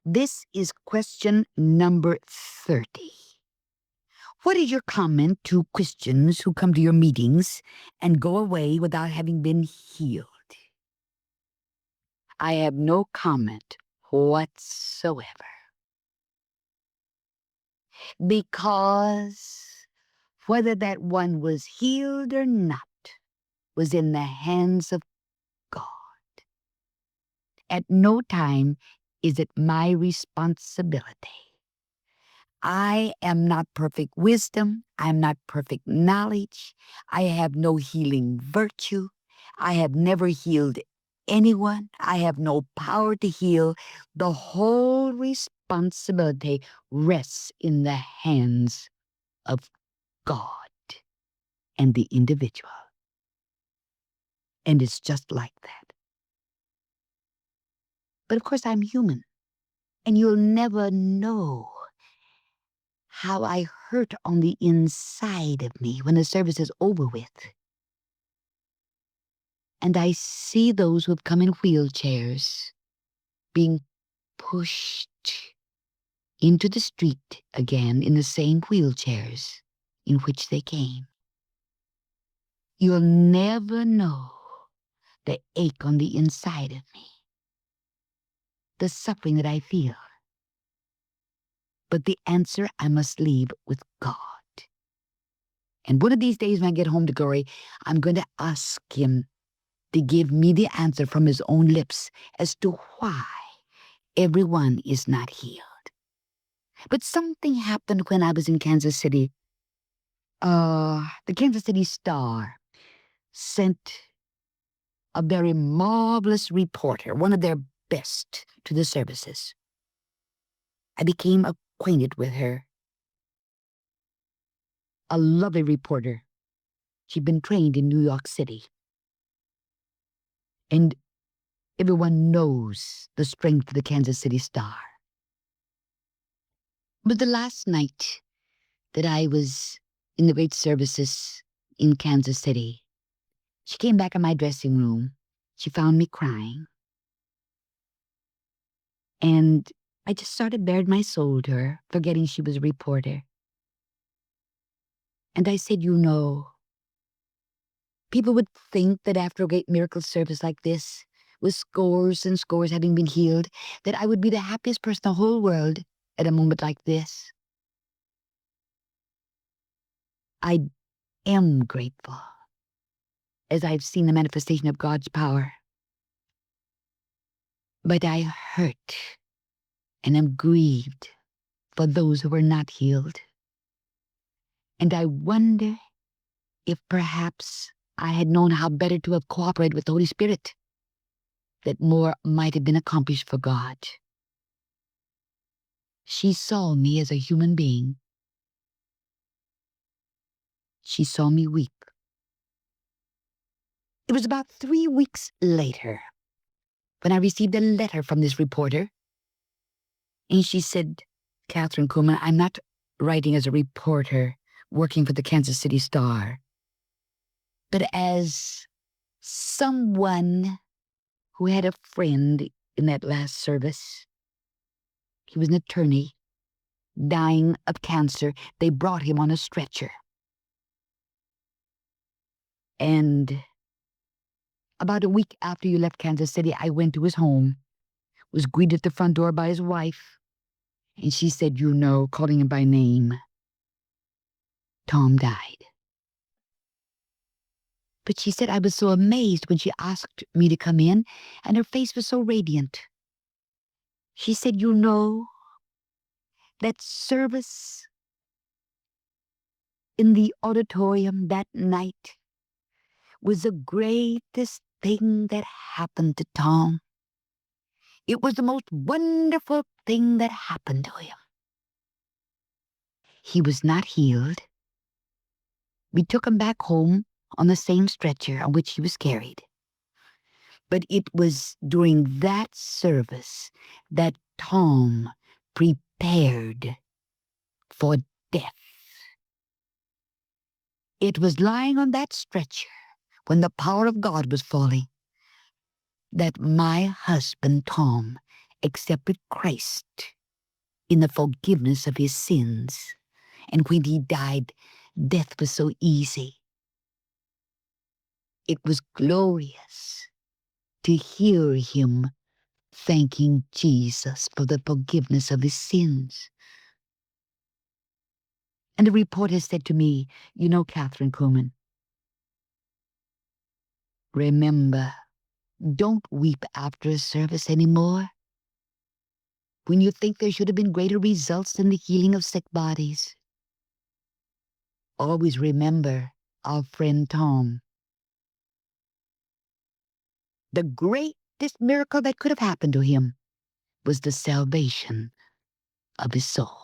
This is question number 30. What is your comment to Christians who come to your meetings and go away without having been healed? I have no comment whatsoever. Because whether that one was healed or not was in the hands of God. At no time is it my responsibility. I am not perfect wisdom. I am not perfect knowledge. I have no healing virtue. I have never healed anyone. I have no power to heal. The whole responsibility rests in the hands of God and the individual. And it's just like that. But of course, I'm human, and you'll never know how I hurt on the inside of me when the service is over with. And I see those who have come in wheelchairs being pushed into the street again in the same wheelchairs in which they came. You'll never know the ache on the inside of me, the suffering that I feel. But the answer I must leave with God. And one of these days when I get home to glory, I'm going to ask Him to give me the answer from His own lips as to why everyone is not healed. But something happened when I was in Kansas City. The Kansas City Star sent a very marvelous reporter, one of their best, to the services. I became acquainted with her. A lovely reporter. She'd been trained in New York City. And everyone knows the strength of the Kansas City Star. But the last night that I was in the great services in Kansas City, she came back in my dressing room. She found me crying. And I just started bared my soul to her, forgetting she was a reporter. And I said, you know, people would think that after a great miracle service like this, with scores and scores having been healed, that I would be the happiest person in the whole world at a moment like this. I am grateful, as I've seen the manifestation of God's power. But I hurt and am grieved for those who were not healed. And I wonder if perhaps I had known how better to have cooperated with the Holy Spirit, that more might have been accomplished for God. She saw me as a human being. She saw me weep. It was about 3 weeks later when I received a letter from this reporter. And she said, Kathryn Kuhlman, I'm not writing as a reporter working for the Kansas City Star, but as someone who had a friend in that last service. He was an attorney, dying of cancer. They brought him on a stretcher. And about a week after you left Kansas City, I went to his home, was greeted at the front door by his wife, and she said, you know, calling him by name, Tom died. But she said I was so amazed when she asked me to come in, and her face was so radiant. She said, you know, that service in the auditorium that night was the greatest thing that happened to Tom. It was the most wonderful thing that happened to him. He was not healed. We took him back home on the same stretcher on which he was carried. But it was during that service that Tom prepared for death. It was lying on that stretcher when the power of God was falling that my husband, Tom, accepted Christ in the forgiveness of his sins. And when he died, death was so easy. It was glorious to hear him thanking Jesus for the forgiveness of his sins. And the reporter said to me, "You know, Kathryn Kuhlman, remember, don't weep after a service anymore. When you think there should have been greater results in the healing of sick bodies, always remember our friend Tom. The greatest miracle that could have happened to him was the salvation of his soul."